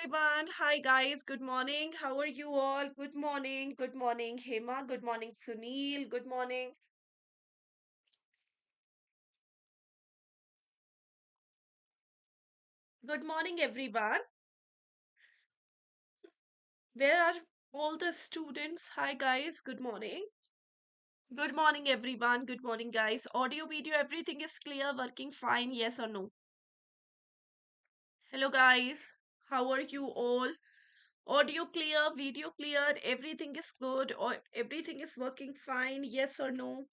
everyone. Hi guys. Good morning. How are you all? Good morning. Good morning, Hema. Good morning, Sunil. Good morning. Good morning, everyone. Where are all the students? Hi guys. Good morning. Good morning, everyone. Good morning, guys. Audio, video, everything is clear, working fine. Yes or no? Hello, guys. How are you all? Audio clear, video clear, everything is good, or everything is working fine. Yes or no?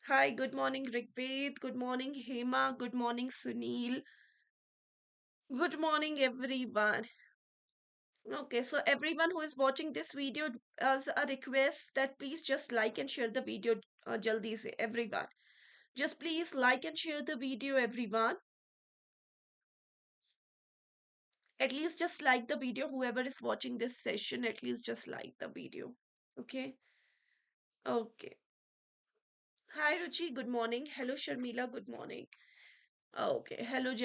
Hi, good morning, Rigved. Good morning, Hema. Good morning, Sunil. Good morning, everyone. Okay, so everyone who is watching this video, as a request that please just like and share the video, jaldi se, everyone. Just please like and share the video, everyone. At least just like the video, whoever is watching this session, at least just like the video. Okay, okay. Hi, Ruchi. Good morning. Hello, Sharmila. Good morning. Okay. Hello,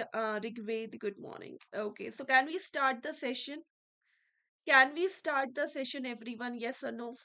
Rigved. Good morning. Okay. So, can we start the session? Can we start the session, everyone? Yes or no?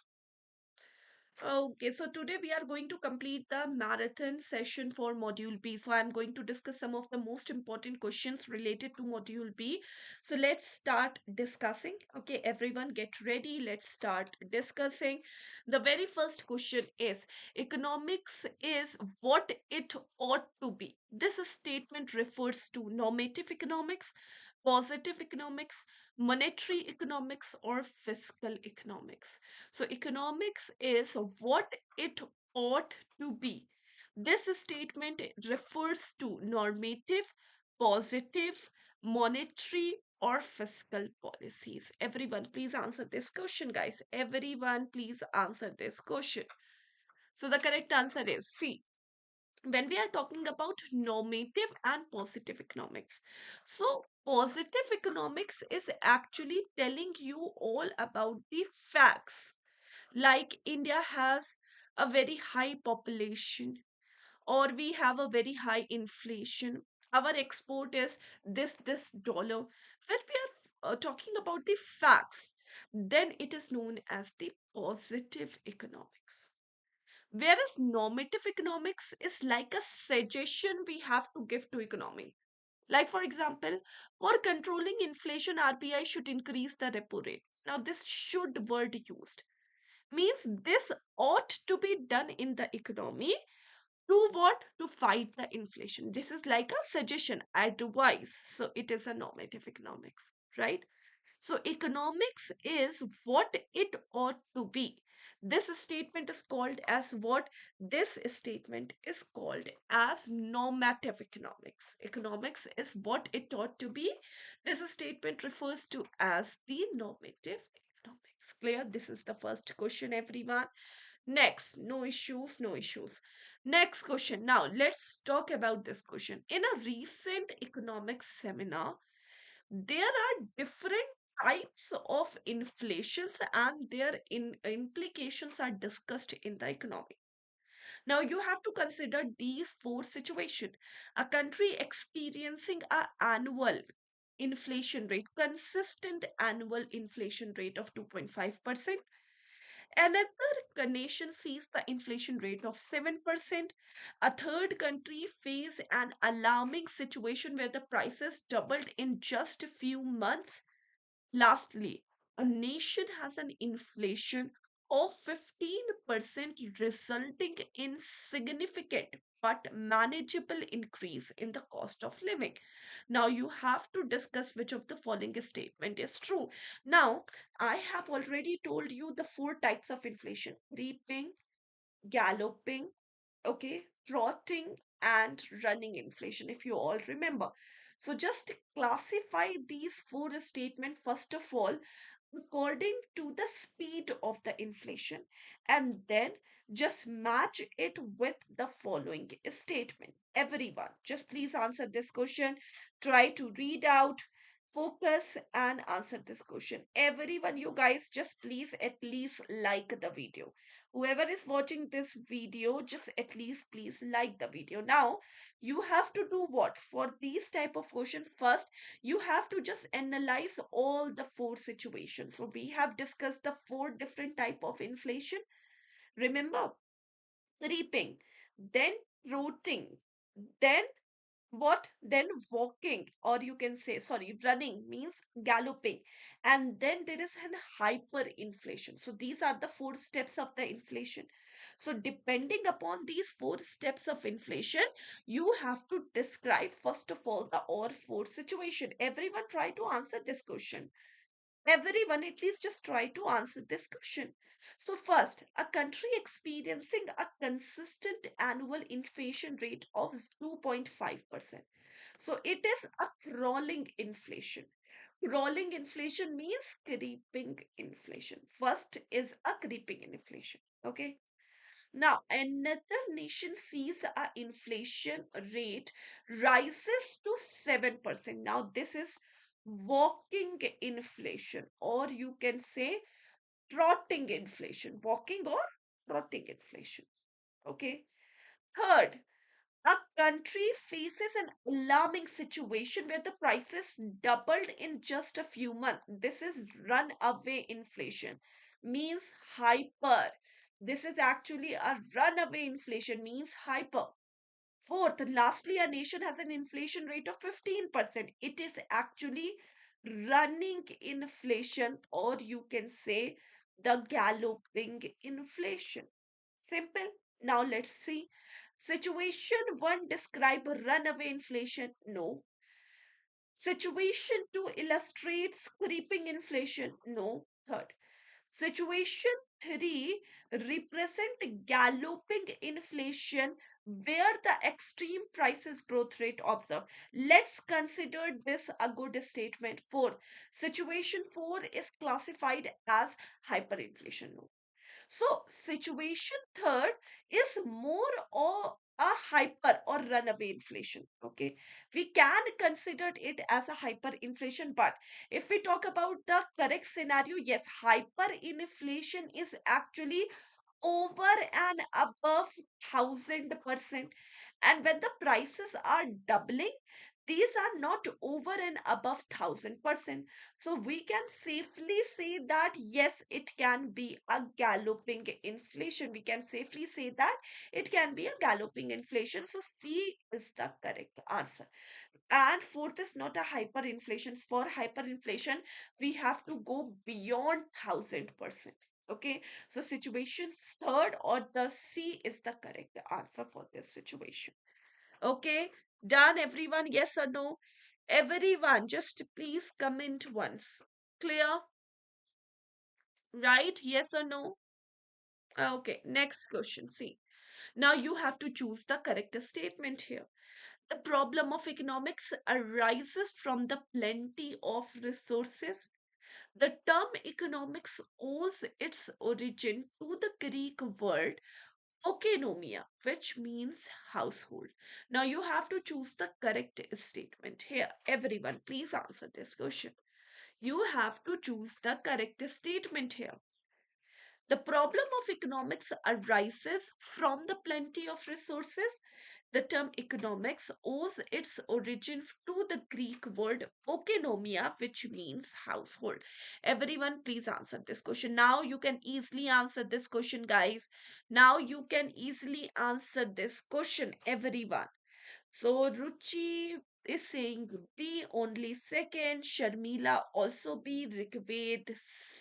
Okay, so today we are going to complete the marathon session for Module B. So I'm going to discuss some of the most important questions related to Module B. So let's start discussing. Okay, everyone get ready. Let's start discussing. The very first question is economics is what it ought to be. This statement refers to normative economics, positive economics, monetary economics, or fiscal economics. So, economics is what it ought to be. This statement refers to normative, positive, monetary, or fiscal policies. Everyone, please answer this question, guys. Everyone, please answer this question. So, the correct answer is C, when we are talking about normative and positive economics. So, positive economics is actually telling you all about the facts, like India has a very high population, or we have a very high inflation. Our export is this dollar. When we are talking about the facts, then it is known as the positive economics. Whereas normative economics is like a suggestion we have to give to economy. Like, for example, for controlling inflation, RBI should increase the repo rate. Now, this should word used means this ought to be done in the economy to what? To fight the inflation. This is like a suggestion, advice. So, it is a normative economics, right? So, economics is what it ought to be. This statement is called as what? This statement is called as normative economics. Economics is what it ought to be. This statement refers to as the normative economics. Clear? This is the first question, everyone. Next, no issues, no issues. Next question. Now, let's talk about this question. In a recent economics seminar, there are different types of inflations and their implications are discussed in the economy. Now you have to consider these four situations. A country experiencing a annual inflation rate, consistent annual inflation rate of 2.5%. Another nation sees the inflation rate of 7%. A third country faces an alarming situation where the prices doubled in just a few months. Lastly, a nation has an inflation of 15%, resulting in significant but manageable increase in the cost of living. Now you have to discuss which of the following statement is true. Now, I have already told you the four types of inflation: creeping, galloping, okay, trotting, and running inflation, if you all remember. So just classify these four statements first of all according to the speed of the inflation, and then just match it with the following statement. Everyone, just please answer this question. Try to read out. Focus and answer this question. Everyone, you guys, just please at least like the video. Whoever is watching this video, just at least please like the video. Now, you have to do what? For these type of question, first, you have to just analyze all the four situations. So we have discussed the four different type of inflation. Remember, creeping, then rooting, then what? Then walking, or you can say, sorry, running means galloping. And then there is an hyperinflation. So these are the four steps of the inflation. So depending upon these four steps of inflation, you have to describe first of all the or four situation. Everyone try to answer this question. Everyone at least just try to answer this question. So first, a country experiencing a consistent annual inflation rate of 2.5%. So it is a crawling inflation. Crawling inflation means creeping inflation. First is a creeping inflation. Okay. Now, another nation sees a inflation rate rises to 7%. Now, this is walking inflation, or you can say trotting inflation, walking or trotting inflation. Okay. Third, a country faces an alarming situation where the prices doubled in just a few months. This is runaway inflation, means hyper. This is actually a runaway inflation, means hyper. Fourth, lastly, a nation has an inflation rate of 15%. It is actually running inflation, or you can say the galloping inflation. Simple. Now let's see. Situation one, describe runaway inflation. No. Situation two, illustrates creeping inflation. No. Third. Situation three, represent galloping inflation where the extreme prices growth rate observed. Let's consider this a good statement. Fourth, situation four is classified as hyperinflation. No. So, situation third is more or a hyper or runaway inflation. Okay, we can consider it as a hyperinflation, but if we talk about the correct scenario, yes, hyperinflation is actually over and above 1,000%. And when the prices are doubling, these are not over and above 1,000%. So we can safely say that yes, it can be a galloping inflation. We can safely say that it can be a galloping inflation. So C is the correct answer. And fourth is not a hyperinflation. For hyperinflation, we have to go beyond 1,000%. Okay, so situation third or the C is the correct answer for this situation. Okay, done everyone? Yes or no? Everyone, just please comment once. Clear? Right? Yes or no? Okay, next question. See, now you have to choose the correct statement here. The problem of economics arises from the plenty of resources. The term economics owes its origin to the Greek word oikonomia, which means household. Now you have to choose the correct statement here. Everyone, please answer this question. You have to choose the correct statement here. The problem of economics arises from the plenty of resources. The term economics owes its origin to the Greek word oikonomia, which means household. Everyone, please answer this question. Now you can easily answer this question, guys. Now you can easily answer this question, everyone. So Ruchi is saying B only second, Sharmila also B, Rigved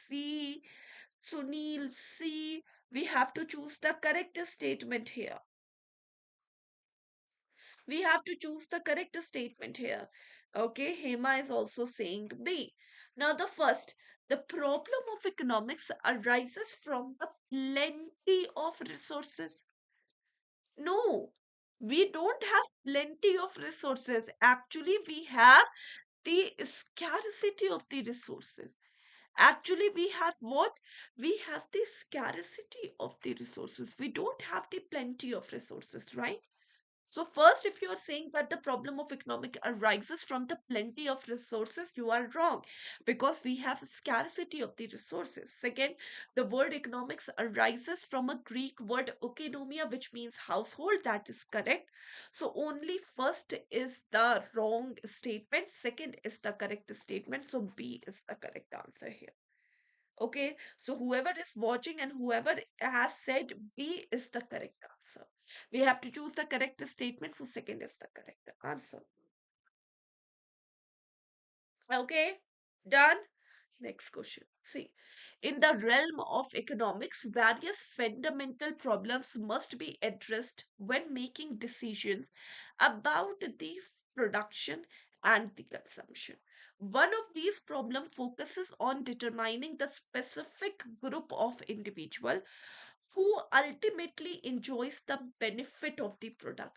C, Sunil C. We have to choose the correct statement here. We have to choose the correct statement here. Okay, Hema is also saying B. Now, the first, the problem of economics arises from the plenty of resources. No, we don't have plenty of resources. Actually, we have the scarcity of the resources. Actually, we have what? We have the scarcity of the resources. We don't have the plenty of resources, right? So, first, if you are saying that the problem of economic arises from the plenty of resources, you are wrong because we have a scarcity of the resources. Second, the word economics arises from a Greek word oikonomia, which means household. That is correct. So, only first is the wrong statement, second is the correct statement. So, B is the correct answer here. Okay, so whoever is watching and whoever has said B is the correct answer. We have to choose the correct statement, so second is the correct answer. Okay, done. Next question. See, in the realm of economics, various fundamental problems must be addressed when making decisions about the production and the consumption. One of these problems focuses on determining the specific group of individual who ultimately enjoys the benefit of the product.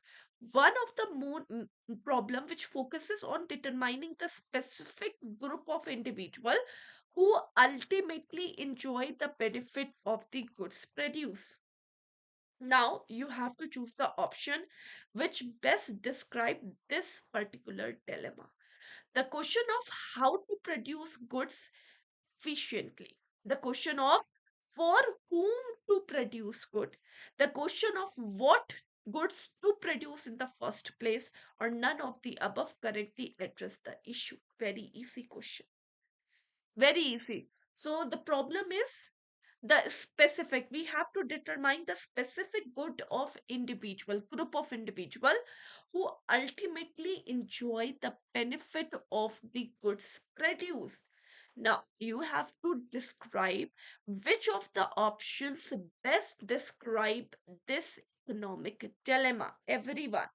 One of the more problem which focuses on determining the specific group of individual who ultimately enjoy the benefit of the goods produced. Now you have to choose the option which best describe this particular dilemma. The question of how to produce goods efficiently. The question of for whom to produce good. The question of what goods to produce in the first place, or none of the above correctly address the issue. Very easy question. Very easy. So the problem is the specific. We have to determine the specific good of individual, group of individual who ultimately enjoy the benefit of the goods produced. Now, you have to describe which of the options best describe this economic dilemma. Everyone.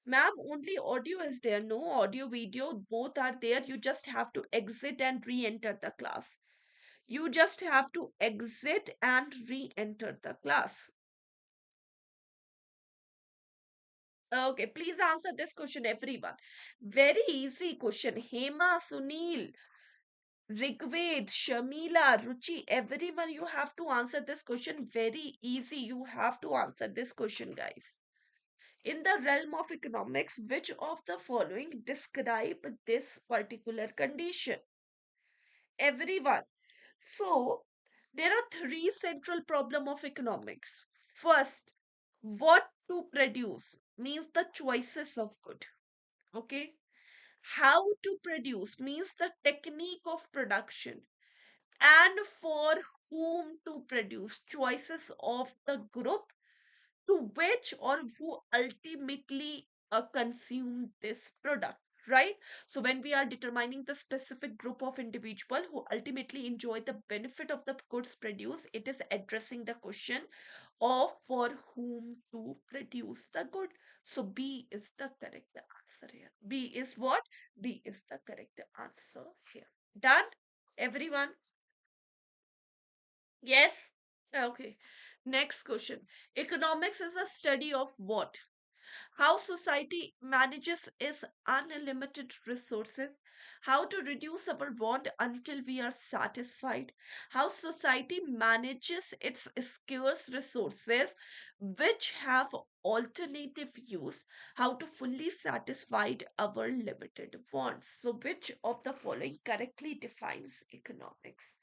Ma'am, only audio is there, no audio, video, both are there. You just have to exit and re enter the class. You just have to exit and re enter the class. Okay, please answer this question, everyone. Very easy question. Hema, Sunil, Rigved, Shamila, Ruchi, everyone, you have to answer this question. Very easy. You have to answer this question, guys. In the realm of economics, which of the following describe this particular condition? Everyone. So, there are three central problem of economics. First, what to produce means the choices of good. Okay. How to produce means the technique of production, and for whom to produce choices of the group to which or who ultimately consume this product, right? So when we are determining the specific group of individual who ultimately enjoy the benefit of the goods produced, it is addressing the question of for whom to produce the good. So B is the correct answer here. B is what? B is the correct answer here. Done, everyone? Yes. Okay. Next question. Economics is a study of what? How society manages its unlimited resources, how to reduce our want until we are satisfied, how society manages its scarce resources which have alternative use, how to fully satisfy our limited wants. So, which of the following correctly defines economics?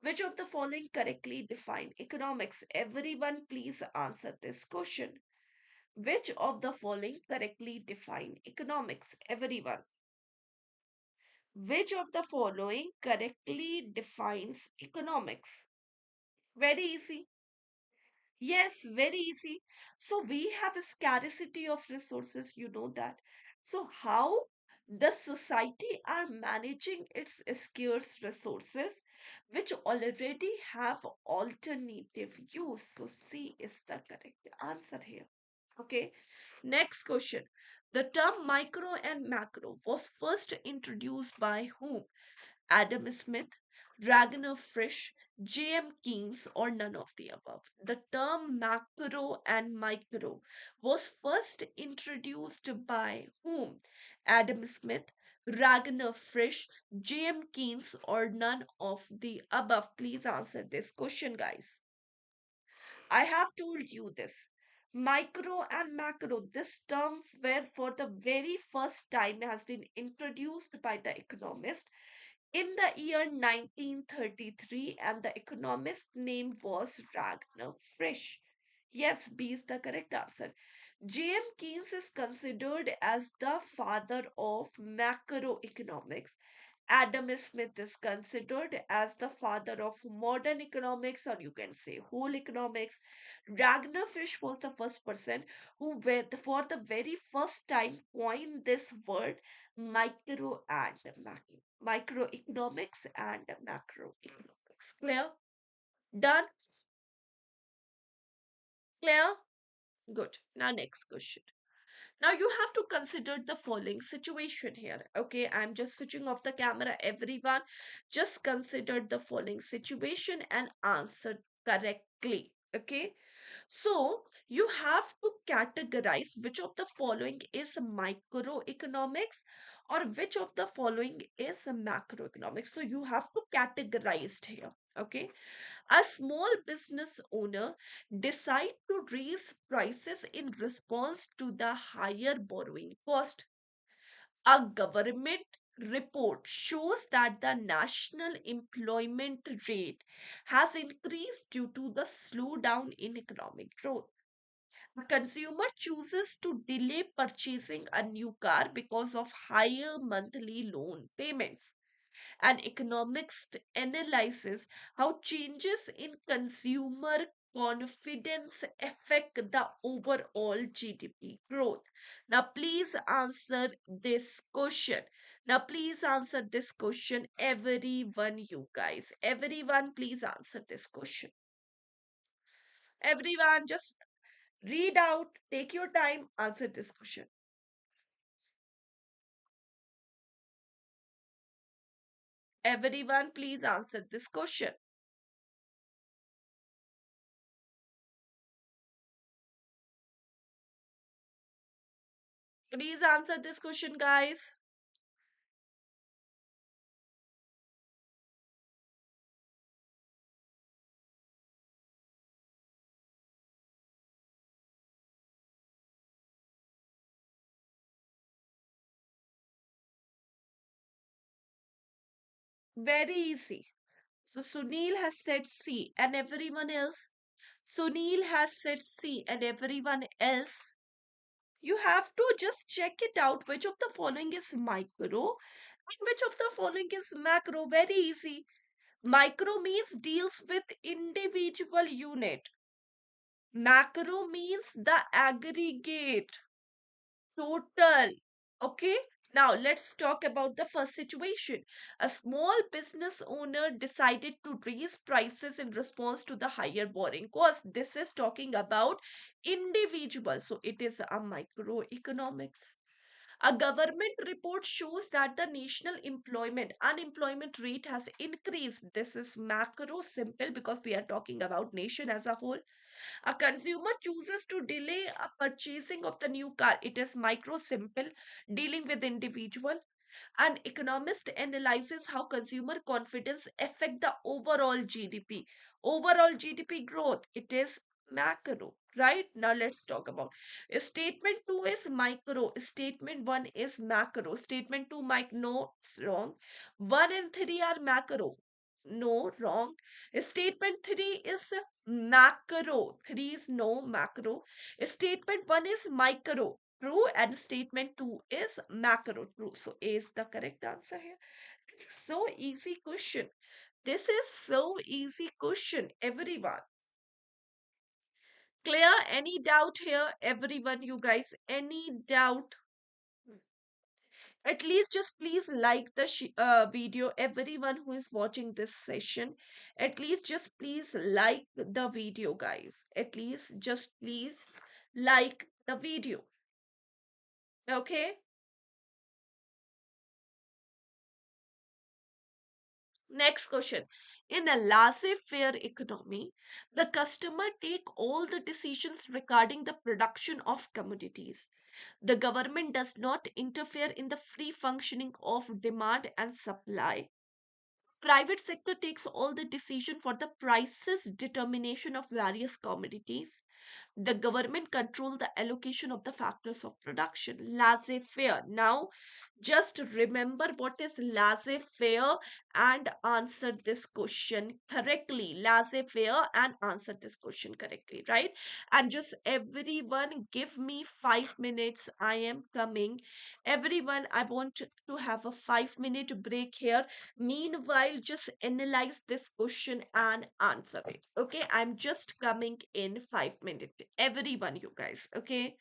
Which of the following correctly define economics? Everyone, please answer this question. Which of the following correctly define economics? Everyone. Which of the following correctly defines economics? Very easy. Yes, very easy. So we have a scarcity of resources, you know that. So how the society are managing its scarce resources, which already have alternative use. So C is the correct answer here. Okay. Next question. The term micro and macro was first introduced by whom? Adam Smith, Ragnar Frisch, J.M. Keynes, or none of the above. The term macro and micro was first introduced by whom? Adam Smith, Ragnar Frisch, J.M. Keynes, or none of the above. Please answer this question, guys. I have told you this. Micro and macro, this term where for the very first time has been introduced by the economist in the year 1933, and the economist's name was Ragnar Frisch. Yes, B is the correct answer. J.M. Keynes is considered as the father of macroeconomics. Adam Smith is considered as the father of modern economics, or you can say whole economics. Ragnar Fish was the first person who, for the very first time, coined this word micro and macro, microeconomics and macroeconomics. Clear? Done? Clear? Good. Now, next question. Now you have to consider the following situation here. Okay, I'm just switching off the camera. Everyone, just consider the following situation and answer correctly. Okay, so you have to categorize which of the following is microeconomics or which of the following is macroeconomics. So you have to categorize here. Okay, a small business owner decide to raise prices in response to the higher borrowing cost. A government report shows that the national employment rate has increased due to the slowdown in economic growth. A consumer chooses to delay purchasing a new car because of higher monthly loan payments. An economist analyzes how changes in consumer confidence affect the overall GDP growth. Now, please answer this question. Now, please answer this question, everyone, you guys. Everyone, please answer this question. Everyone, just read out, take your time, answer this question. Everyone, please answer this question. Please answer this question, guys. Very easy. So Sunil has said C, and everyone else. Sunil has said C, and everyone else. You have to just check it out which of the following is micro and which of the following is macro. Very easy. Micro means deals with individual unit. Macro means the aggregate, total. Okay, now let's talk about the first situation. A small business owner decided to raise prices in response to the higher borrowing cost. This is talking about individual, so it is a microeconomics. A government report shows that the national unemployment rate has increased. This is macro, simple, because we are talking about nation as a whole. A consumer chooses to delay a purchasing of the new car. It is micro, simple, dealing with individual. An economist analyzes how consumer confidence affect the overall GDP. Overall GDP growth, it is macro. Right now, let's talk about statement 2 is micro, statement 1 is macro. Statement 2, Mike, no, it's wrong. 1 and 3 are macro. No, wrong. Statement 3 is macro. 3 is no, macro. Statement 1 is micro. True, and statement 2 is macro. True. So A is the correct answer here. It's so easy question. This is so easy question, everyone. Clear? Any doubt here, everyone, you guys? Any doubt? At least just please like the video, everyone who is watching this session. At least just please like the video, guys. At least just please like the video. Okay? Next question. In a laissez-faire economy, the customer take all the decisions regarding the production of commodities. The government does not interfere in the free functioning of demand and supply. Private sector takes all the decision for the prices determination of various commodities. The government control the allocation of the factors of production. Laissez-faire. Now, just remember what is laissez-faire and answer this question correctly. Laissez-faire and answer this question correctly, right? And just everyone give me 5 minutes. I am coming. Everyone, I want to have a 5 minute break here. Meanwhile, just analyze this question and answer it. Okay, I'm just coming in 5 minutes. Everyone, you guys. Okay.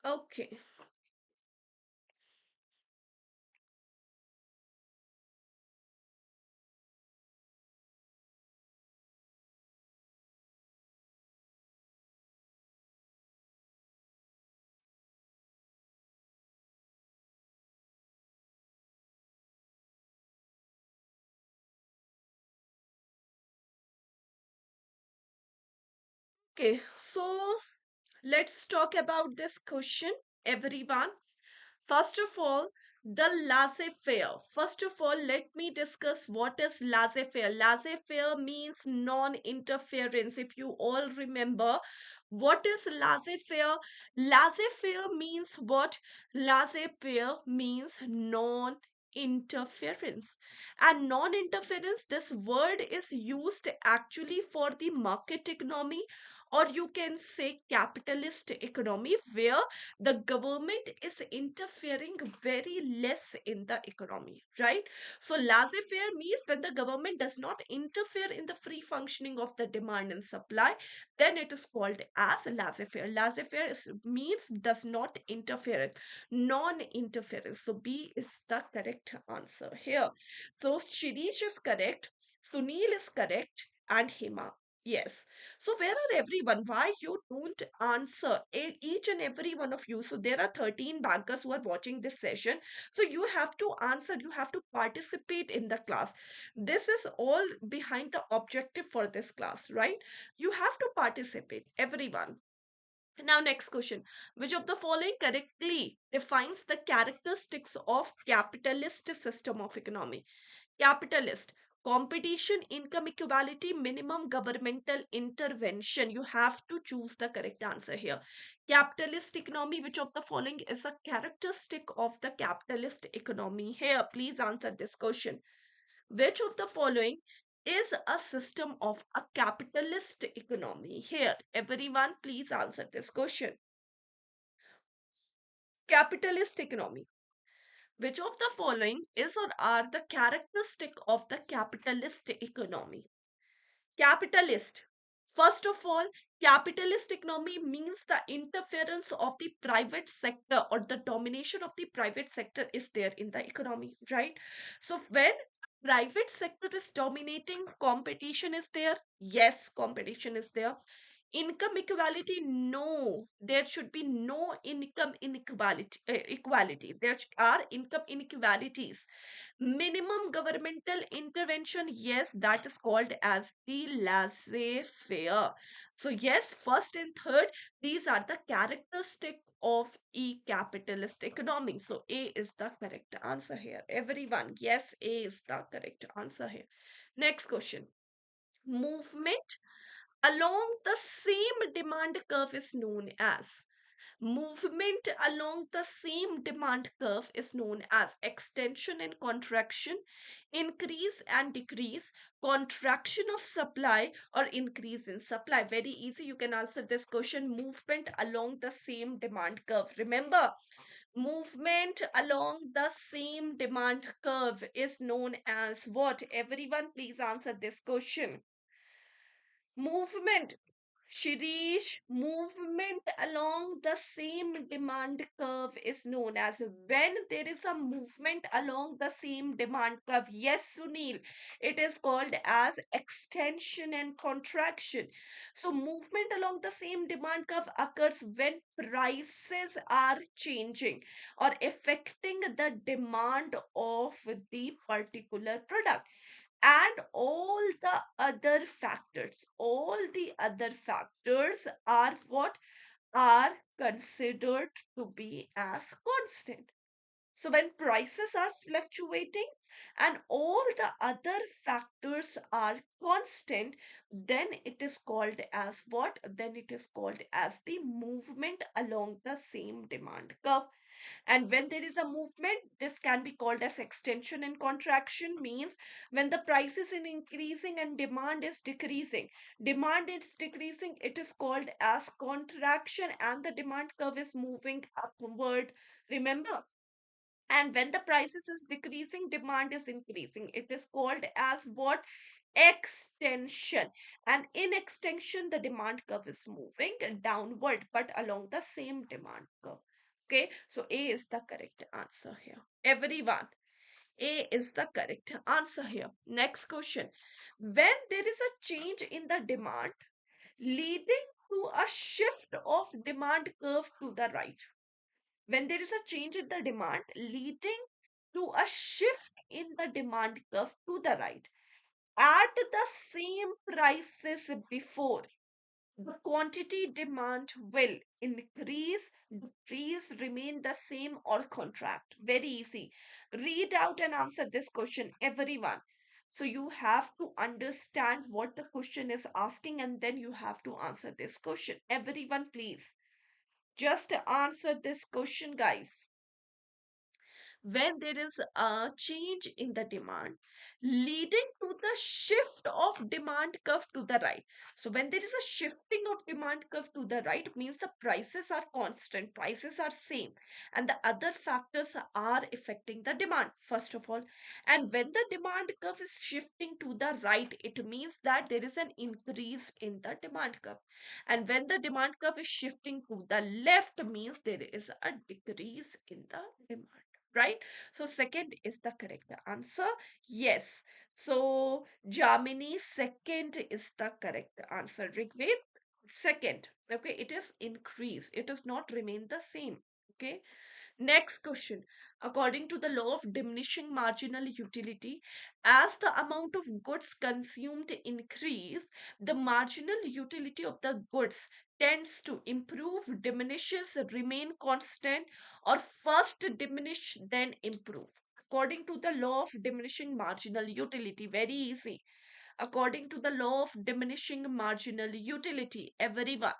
Okay. Okay, so let's talk about this question, everyone. First of all, the laissez-faire. First of all, let me discuss what is laissez-faire. Laissez-faire means non-interference. If you all remember, what is laissez-faire? Laissez-faire means what? Laissez-faire means non-interference. And non-interference, this word is used actually for the market economy, or you can say capitalist economy, where the government is interfering very less in the economy, right? So laissez-faire means when the government does not interfere in the free functioning of the demand and supply, then it is called as laissez-faire. Laissez-faire means does not interfere, non-interference. So B is the correct answer here. So Shirish is correct, Sunil is correct, and Hima. Yes. So where are everyone? Why you don't answer? Each and every one of you. So there are 13 bankers who are watching this session. So you have to answer. You have to participate in the class. This is all behind the objective for this class, right? You have to participate, everyone. Now, next question. Which of the following correctly defines the characteristics of capitalist system of economy? Capitalist: competition, income equality, minimum governmental intervention. You have to choose the correct answer here. Capitalist economy, which of the following is a characteristic of the capitalist economy? Here, please answer this question. Which of the following is a system of a capitalist economy? Here, everyone, please answer this question. Capitalist economy. Which of the following is or are the characteristic of the capitalist economy? Capitalist. First of all, capitalist economy means the interference of the private sector, or the domination of the private sector is there in the economy, right? So when private sector is dominating, competition is there. Yes, competition is there. Income equality, no, there should be no income inequality. Equality. There are income inequalities. Minimum governmental intervention, yes, that is called as the laissez-faire. So yes, first and third, these are the characteristic of e capitalist economy. So A is the correct answer here, everyone. Yes, A is the correct answer here. Next question. Movement along the same demand curve is known as. Movement along the same demand curve is known as extension and contraction, increase and decrease, contraction of supply, or increase in supply. Very easy. You can answer this question. Movement along the same demand curve. Remember, movement along the same demand curve is known as what? Everyone, please answer this question. Movement. Shirish, movement along the same demand curve is known as. When there is a movement along the same demand curve, yes, Sunil, it is called as extension and contraction. So, movement along the same demand curve occurs when prices are changing or affecting the demand of the particular product, and all the other factors are what? Are considered to be as constant. So when prices are fluctuating and all the other factors are constant, then it is called as what? Then it is called as the movement along the same demand curve. And when there is a movement, this can be called as extension and contraction, means when the price is increasing and demand is decreasing. Demand is decreasing, it is called as contraction, and the demand curve is moving upward. Remember? And when the prices is decreasing, demand is increasing. It is called as what? Extension. And in extension, the demand curve is moving downward, but along the same demand curve. Okay, so A is the correct answer here. Everyone, A is the correct answer here. Next question. When there is a change in the demand leading to a shift of demand curve to the right, when there is a change in the demand leading to a shift in the demand curve to the right at the same prices before, the quantity demand will increase, decrease, remain the same, or contract. Very easy. Read out and answer this question, everyone. So you have to understand what the question is asking, and then you have to answer this question. Everyone, please just answer this question, guys. When there is a change in the demand leading to the shift of demand curve to the right. So when there is a shifting of demand curve to the right means the prices are constant, prices are same, and the other factors are affecting the demand first of all. And when the demand curve is shifting to the right, it means that there is an increase in the demand curve. And when the demand curve is shifting to the left means there is a decrease in the demand, right? So second is the correct answer. Yes. So Jamini, second is the correct answer. Rigved, second. Okay, it is increase. It does not remain the same. Okay. Next question. According to the law of diminishing marginal utility, as the amount of goods consumed increase, the marginal utility of the goods tends to improve, diminishes, remain constant, or first diminish, then improve. According to the law of diminishing marginal utility, very easy. According to the law of diminishing marginal utility, everyone,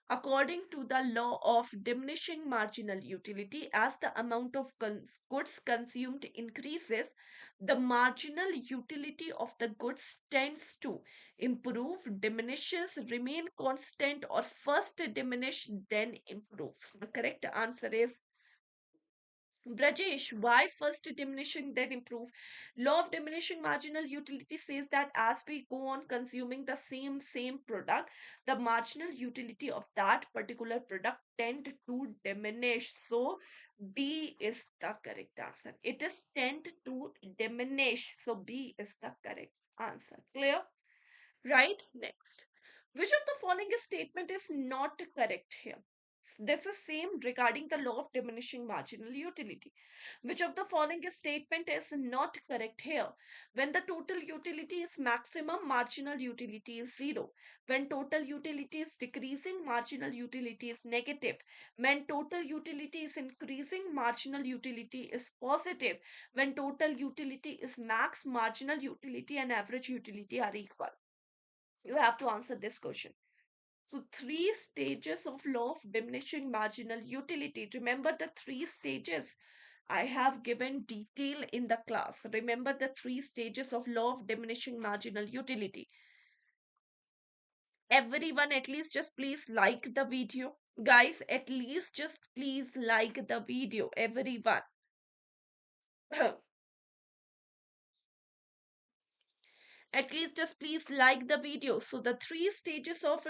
according to the law of diminishing marginal utility, as the amount of goods consumed increases, the marginal utility of the goods tends to improve, diminishes, remain constant, or first diminish, then improve. The correct answer is Brajesh, why first diminishing then improve? Law of diminishing marginal utility says that as we go on consuming the same product, the marginal utility of that particular product tend to diminish. So B is the correct answer. It is tend to diminish. So B is the correct answer. Clear? Right? Next. Which of the following statement is not correct here? This is same regarding the law of diminishing marginal utility. Which of the following statement is not correct here? When the total utility is maximum, marginal utility is zero. When total utility is decreasing, marginal utility is negative. When total utility is increasing, marginal utility is positive. When total utility is max, marginal utility and average utility are equal. You have to answer this question. So, three stages of law of diminishing marginal utility. Remember the three stages. I have given detail in the class. Remember the three stages of law of diminishing marginal utility. Everyone, at least just please like the video. Guys, at least just please like the video. Everyone. At least just please like the video. So the three stages of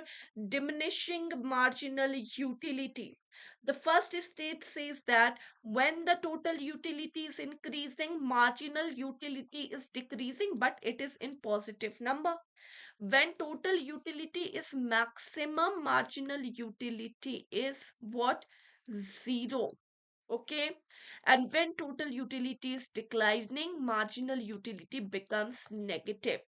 diminishing marginal utility. The first stage says that when the total utility is increasing, marginal utility is decreasing, but it is in positive number. When total utility is maximum, marginal utility is what? Zero. Okay. And when total utility is declining, marginal utility becomes negative.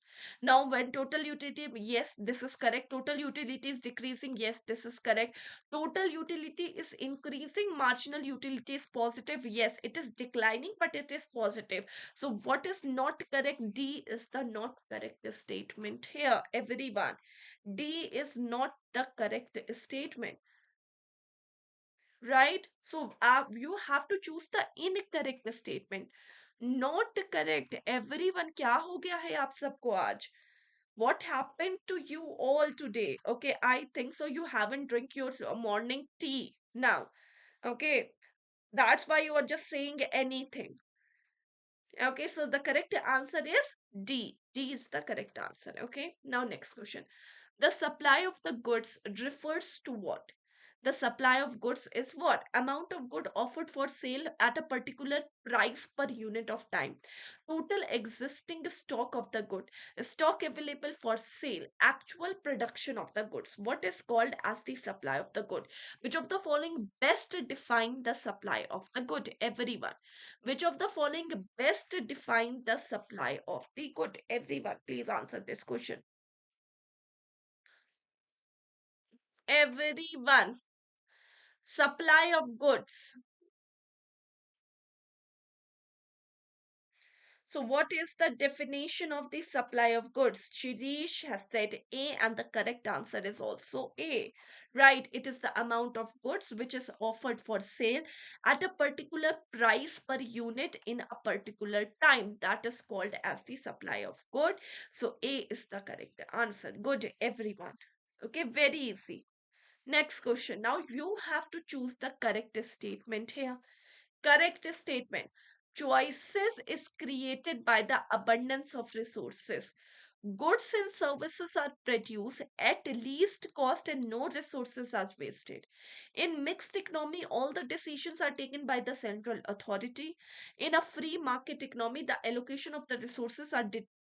Now, when total utility, yes, this is correct. Total utility is decreasing, yes, this is correct. Total utility is increasing, marginal utility is positive, yes, it is declining, but it is positive. So, what is not correct? D is the not correct statement here, everyone. D is not the correct statement, right? So you have to choose the incorrect statement. Not correct. Everyone, क्या हो गया है आप सबको आज? What happened to you all today? Okay, I think so. You haven't drink your morning tea now. Okay, that's why you are just saying anything. Okay, so the correct answer is D. D is the correct answer. Okay, now next question. The supply of the goods refers to what? The supply of goods is what? Amount of good offered for sale at a particular price per unit of time. Total existing stock of the good. Stock available for sale. Actual production of the goods. What is called as the supply of the good? Which of the following best define the supply of the good? Everyone. Which of the following best define the supply of the good? Everyone, please answer this question. Everyone. Supply of goods. So, what is the definition of the supply of goods? Shirish has said A, and the correct answer is also A. Right, it is the amount of goods which is offered for sale at a particular price per unit in a particular time. That is called as the supply of good. So, A is the correct answer. Good, everyone. Okay, very easy. Next question. Now, you have to choose the correct statement here. Correct statement. Choices is created by the abundance of resources. Goods and services are produced at least cost and no resources are wasted. In mixed economy, all the decisions are taken by the central authority. In a free market economy, the allocation of the resources are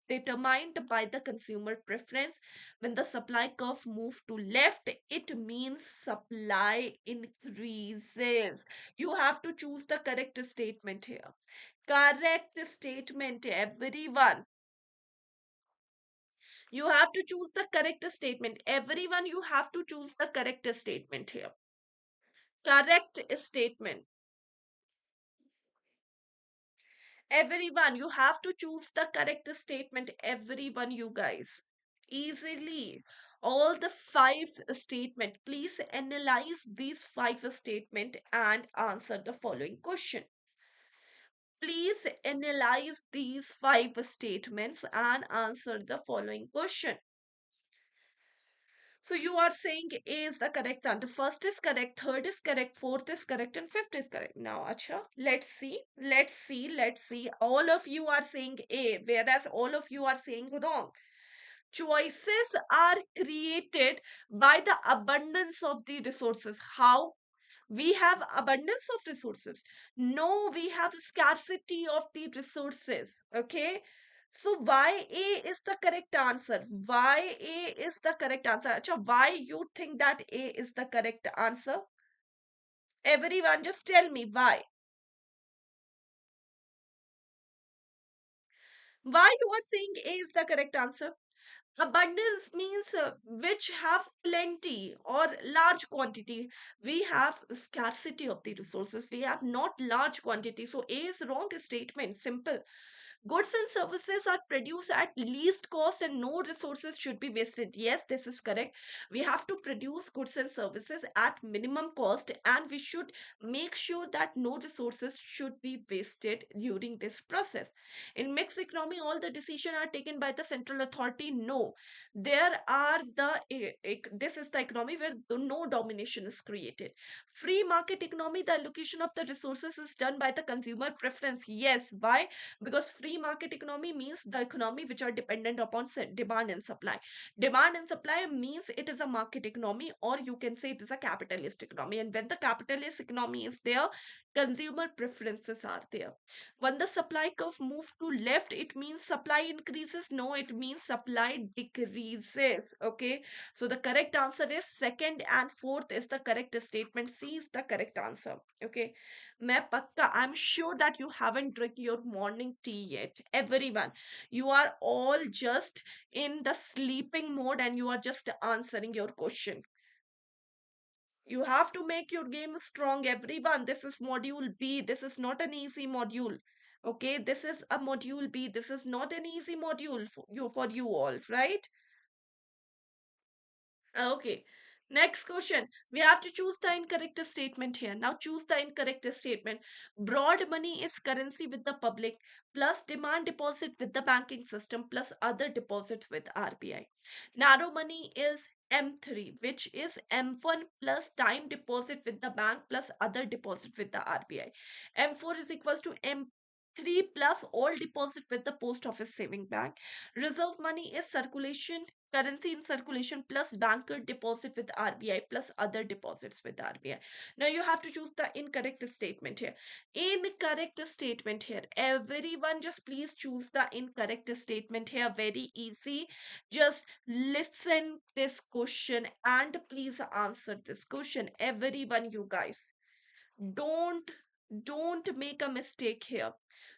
determined by the consumer preference. When the supply curve moves to left, it means supply increases. You have to choose the correct statement here. Correct statement, everyone. You have to choose the correct statement. Everyone, you have to choose the correct statement here. Correct statement. Everyone, you have to choose the correct statement. Everyone, you guys. Easily. All the five statement. Please analyze these five statement and answer the following question. Please analyze these five statements and answer the following question. So you are saying A is the correct answer. First is correct, third is correct, fourth is correct, and fifth is correct. Now, acha, let's see. All of you are saying A, whereas all of you are saying wrong. Choices are created by the abundance of the resources. How? We have abundance of resources. No, we have scarcity of the resources. Okay. So why A is the correct answer? Why A is the correct answer? Acha, why you think that A is the correct answer? Everyone, just tell me why. Why you are saying A is the correct answer? Abundance means which have plenty or large quantity. We have scarcity of the resources. We have not large quantity. So A is wrong statement. Simple. Goods and services are produced at least cost and no resources should be wasted. Yes, this is correct. We have to produce goods and services at minimum cost and we should make sure that no resources should be wasted during this process. In mixed economy, all the decisions are taken by the central authority. No, there are this is the economy where no domination is created. Free market economy, the allocation of the resources is done by the consumer preference. Yes, why? Because free market economy means the economy which are dependent upon demand and supply. Demand and supply means it is a market economy, or you can say it is a capitalist economy. And when the capitalist economy is there, consumer preferences are there. When the supply curve moves to left, it means supply increases. No, it means supply decreases. Okay, so the correct answer is second and fourth is the correct statement. C is the correct answer. Okay, मैं पक्का, I'm sure that you haven't drink your morning tea yet. Everyone, you are all just in the sleeping mode and you are just answering your question. You have to make your game strong, everyone. This is module B. This is not an easy module. Okay, this is a module B. This is not an easy module for you all, right? Okay. Next question. We have to choose the incorrect statement here. Now choose the incorrect statement. Broad money is currency with the public plus demand deposit with the banking system plus other deposit with RBI. Narrow money is M3, which is M1 plus time deposit with the bank plus other deposit with the RBI. M4 is equals to M Three plus all deposit with the post office saving bank. Reserve money is circulation, currency in circulation plus banker deposit with RBI plus other deposits with RBI. Now you have to choose the incorrect statement here. Incorrect statement here. Everyone just please choose the incorrect statement here. Very easy. Just listen this question and please answer this question. Everyone, you guys. Don't don't make a mistake here.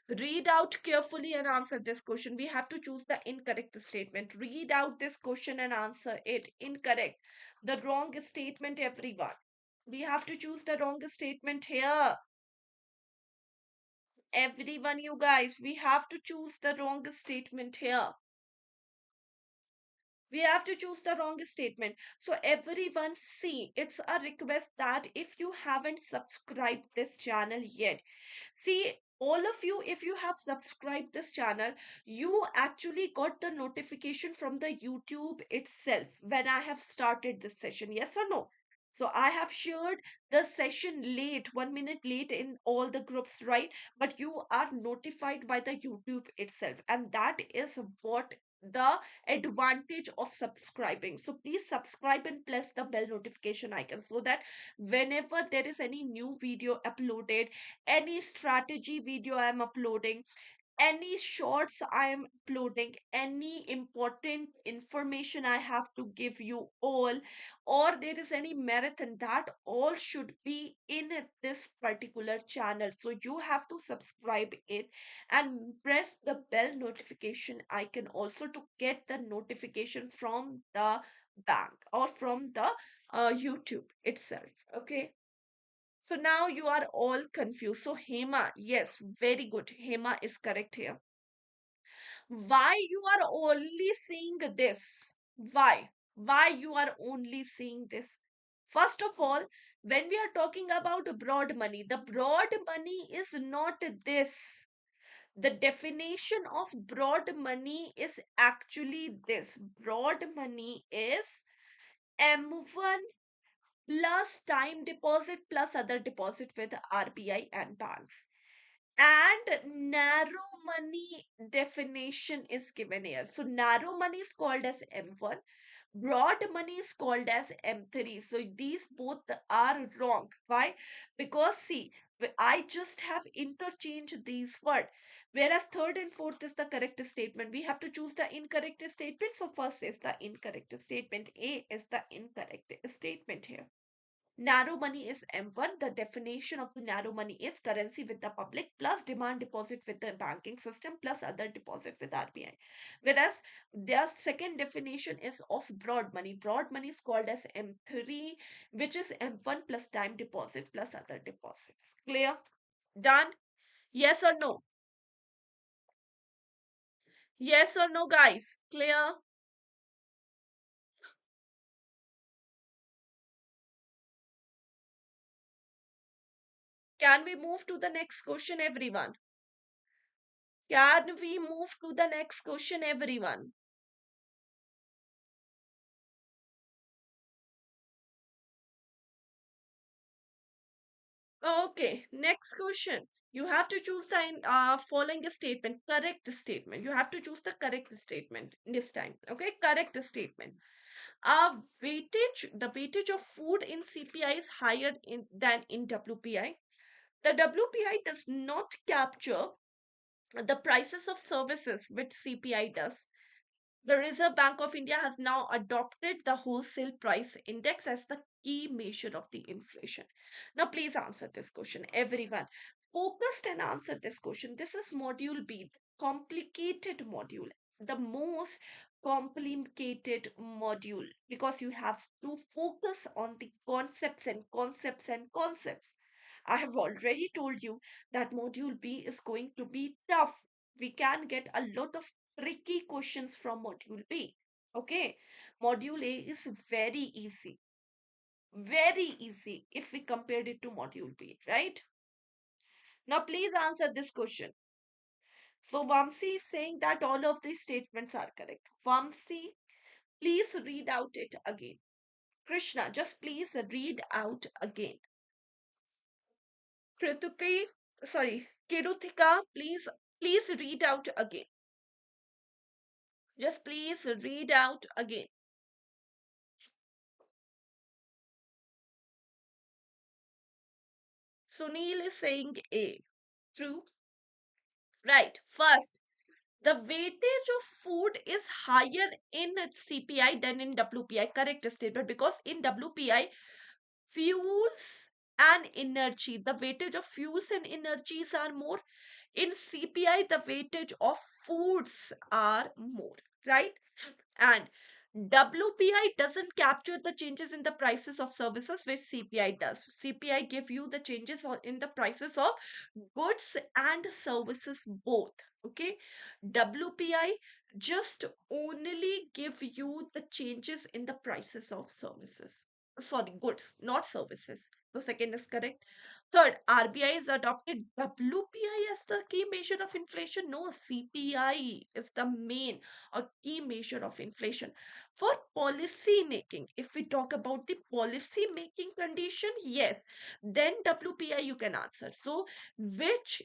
Read out carefully and answer this question. We have to choose the incorrect statement. Read out this question and answer it. Incorrect. The wrong statement, everyone. We have to choose the wrong statement here. Everyone, you guys, we have to choose the wrong statement here. We have to choose the wrong statement. So everyone, see, it's a request that if you haven't subscribed this channel yet, see, all of you, if you have subscribed this channel, you actually got the notification from the YouTube itself when I have started this session. Yes or no? So I have shared the session late, 1 minute late in all the groups, right? But you are notified by the YouTube itself. And that is what the advantage of subscribing. So please subscribe and press the bell notification icon so that whenever there is any new video uploaded, any strategy video I'm uploading, any shorts I am uploading, any important information I have to give you all, or there is any marathon, that all should be in this particular channel. So you have to subscribe it and press the bell notification icon also to get the notification from the bank or from the YouTube itself. Okay. So now you are all confused. So Hema, yes, very good. Hema is correct here. Why you are only seeing this? Why you are only seeing this? First of all, when we are talking about broad money, the broad money is not this. The definition of broad money is actually this. Broad money is M1 plus time deposit plus other deposit with RBI and banks. And narrow money definition is given here. So narrow money is called as M1, broad money is called as M3. So these both are wrong. Why? Because see, I just have interchanged these words. Whereas third and fourth is the correct statement. We have to choose the incorrect statement. So first is the incorrect statement. A is the incorrect statement here. Narrow money is M1. The definition of the narrow money is currency with the public plus demand deposit with the banking system plus other deposit with RBI. Whereas their second definition is of broad money. Broad money is called as M3, which is M1 plus time deposit plus other deposits. Clear? Done? Yes or no? Yes or no, guys? Clear? Can we move to the next question, everyone? Can we move to the next question, everyone? Okay, next question. You have to choose the following statement, correct statement. You have to choose the correct statement this time. Okay, correct statement. The weightage of food in CPI is higher than in WPI. The WPI does not capture the prices of services which CPI does. The Reserve Bank of India has now adopted the wholesale price index as the key measure of the inflation. Now, please answer this question, everyone. Focused and answer this question. This is module B, complicated module, the most complicated module because you have to focus on the concepts and concepts and concepts. I have already told you that module B is going to be tough. We can get a lot of tricky questions from module B. Okay, module A is very easy if we compared it to module B, right? Now, please answer this question. So, Vamsi is saying that all of these statements are correct. Vamsi, please read out it again. Krishna, just please read out again. Kritupi, Sorry, Kiruthika, please read out again. Just please read out again. Sunil is saying A. True. Right. First, the weightage of food is higher in CPI than in WPI. Correct statement. Because in WPI, fuels and energy, the weightage of fuels and energies are more. In CPI, the weightage of foods are more. Right? And WPI doesn't capture the changes in the prices of services, which CPI does. CPI give you the changes in the prices of goods and services both. Okay, WPI just only give you the changes in the prices of services. Sorry, goods, not services. The second is correct. Third, RBI has adopted WPI as the key measure of inflation. No, CPI is the main or key measure of inflation. For policy making, if we talk about the policy making condition, yes, then WPI you can answer. So, which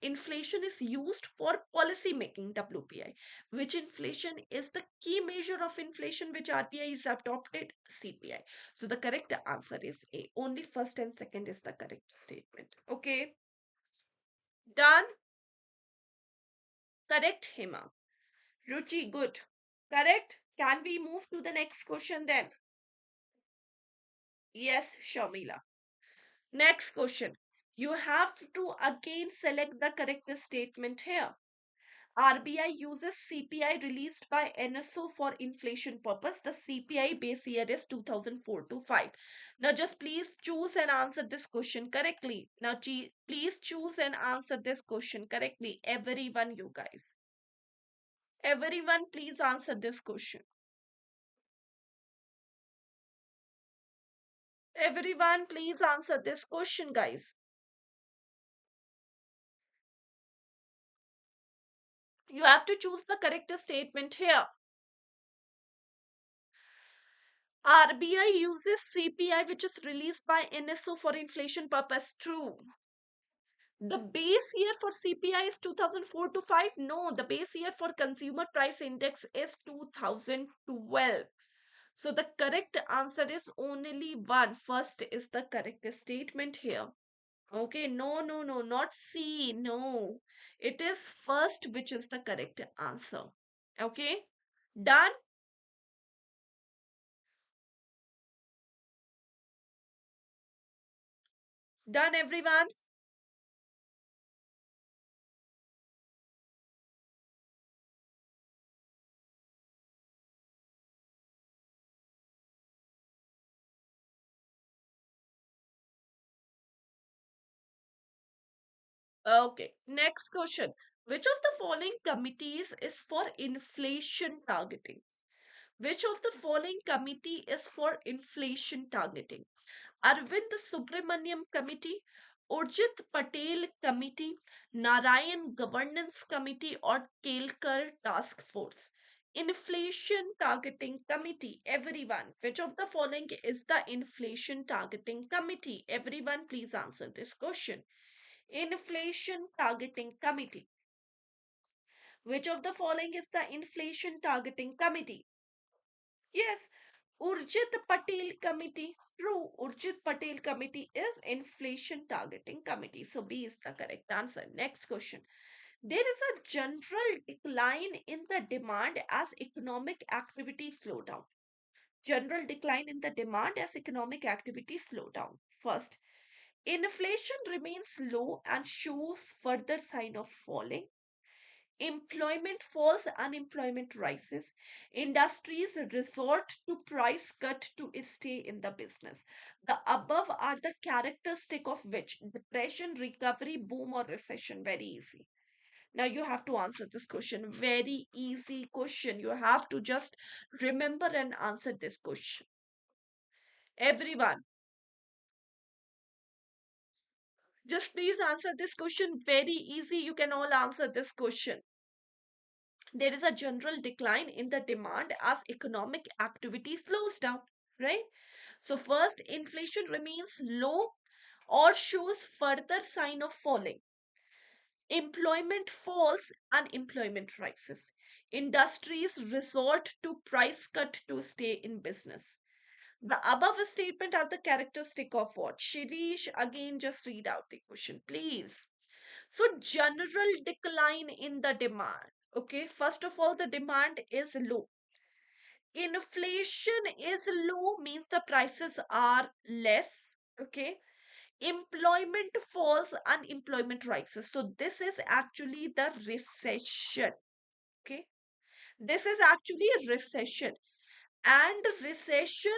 inflation is used for policy making? WPI. Which inflation is the key measure of inflation which RBI is adopted? CPI. So the correct answer is A. Only first and second is the correct statement. Okay, done. Correct, Hima. Ruchi, good. Correct. Can we move to the next question then? Yes, Shamila. Next question. You have to again select the correct statement here. RBI uses CPI released by NSO for inflation purpose. The CPI base year is 2004 to 5. Now just please choose and answer this question correctly. Now please choose and answer this question correctly. Everyone, you guys. Everyone, please answer this question. Everyone, please answer this question, guys. You have to choose the correct statement here. RBI uses CPI which is released by NSO for inflation purpose. True. The base year for CPI is 2004 to 5. No, the base year for consumer price index is 2012. So the correct answer is only one. First is the correct statement here. Okay, no, no, no, not C. No, it is first which is the correct answer. Okay, done, done, everyone. Okay, next question. Which of the following committees is for inflation targeting? Which of the following committee is for inflation targeting? Arvind Subramaniam Committee, Urjit Patel Committee, Narayan Governance Committee, or Kelkar Task Force? Inflation Targeting Committee. Everyone, which of the following is the Inflation Targeting Committee? Everyone, please answer this question. Inflation Targeting Committee. Which of the following is the Inflation Targeting Committee? Yes, Urjit Patel Committee. True, Urjit Patel Committee is Inflation Targeting Committee. So B is the correct answer. Next question. There is a general decline in the demand as economic activity slow down. General decline in the demand as economic activity slow down. First, inflation remains low and shows further sign of falling. Employment falls, unemployment rises. Industries resort to price cut to stay in the business. The above are the characteristic of which depression, recovery, boom, or recession. Very easy. Now you have to answer this question. Very easy question. You have to just remember and answer this question. Everyone, just please answer this question. Very easy. You can all answer this question. There is a general decline in the demand as economic activity slows down, right? So, first, inflation remains low or shows further sign of falling. Employment falls, unemployment rises. Industries resort to price cut to stay in business. The above statement are the characteristic of what? Shirish, again, just read out the question, please. So, general decline in the demand. Okay, first of all, the demand is low. Inflation is low, means the prices are less. Okay, employment falls, unemployment rises. So, this is actually the recession. Okay, this is actually a recession. And recession,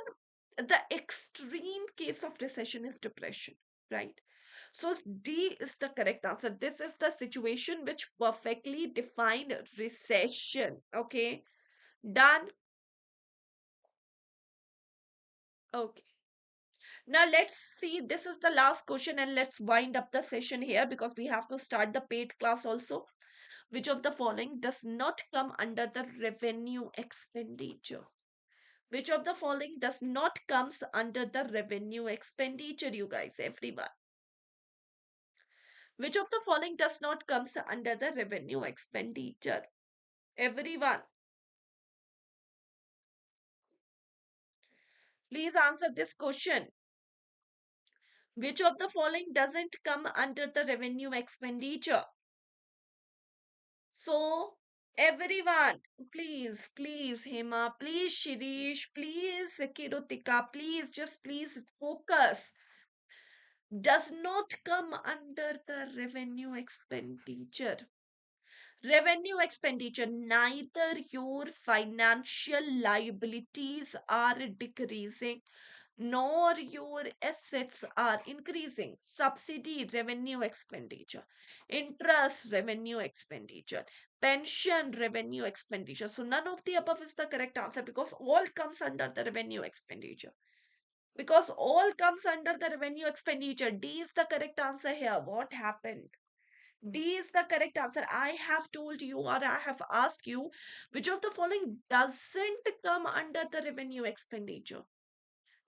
the extreme case of recession is depression, right? So D is the correct answer. This is the situation which perfectly defined recession. Okay, done. Okay, now let's see, this is the last question and let's wind up the session here because we have to start the paid class also. Which of the following does not come under the revenue expenditure? Which of the following does not comes under the revenue expenditure, you guys, everyone? Which of the following does not comes under the revenue expenditure? Everyone, please answer this question. Which of the following doesn't come under the revenue expenditure? So, everyone, please, please, Hema, please, Shirish, please, Kirutika, please, just please focus. Does not come under the revenue expenditure. Revenue expenditure, neither your financial liabilities are decreasing nor your assets are increasing. Subsidy, revenue expenditure. Interest, revenue expenditure. Pension, revenue expenditure. So none of the above is the correct answer because all comes under the revenue expenditure. Because all comes under the revenue expenditure. D is the correct answer here. What happened? D is the correct answer. I have told you or I have asked you which of the following doesn't come under the revenue expenditure.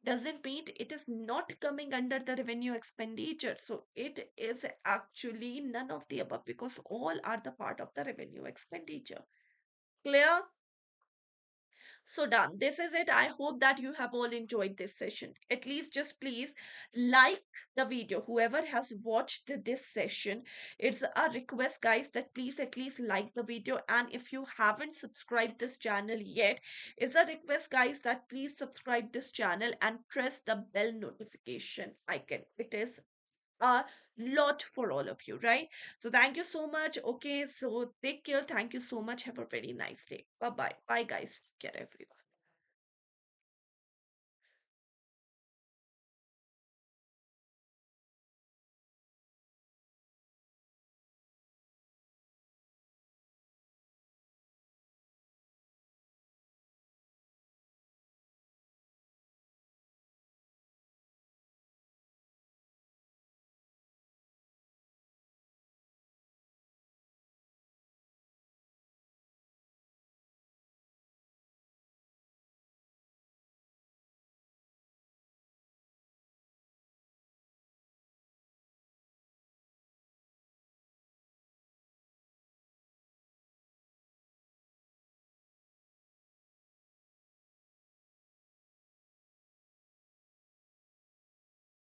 Doesn't mean it is not coming under the revenue expenditure. So it is actually none of the above because all are the part of the revenue expenditure. Clear? So done. This is it. I hope that you have all enjoyed this session. At least just please like the video. Whoever has watched this session, it's a request, guys, that please at least like the video. And if you haven't subscribed this channel yet, it's a request, guys, that please subscribe this channel and press the bell notification icon. It is a lot for all of you, right? So thank you so much. Okay, so take care. Thank you so much. Have a very nice day. Bye bye. Bye, guys. Take care, everyone.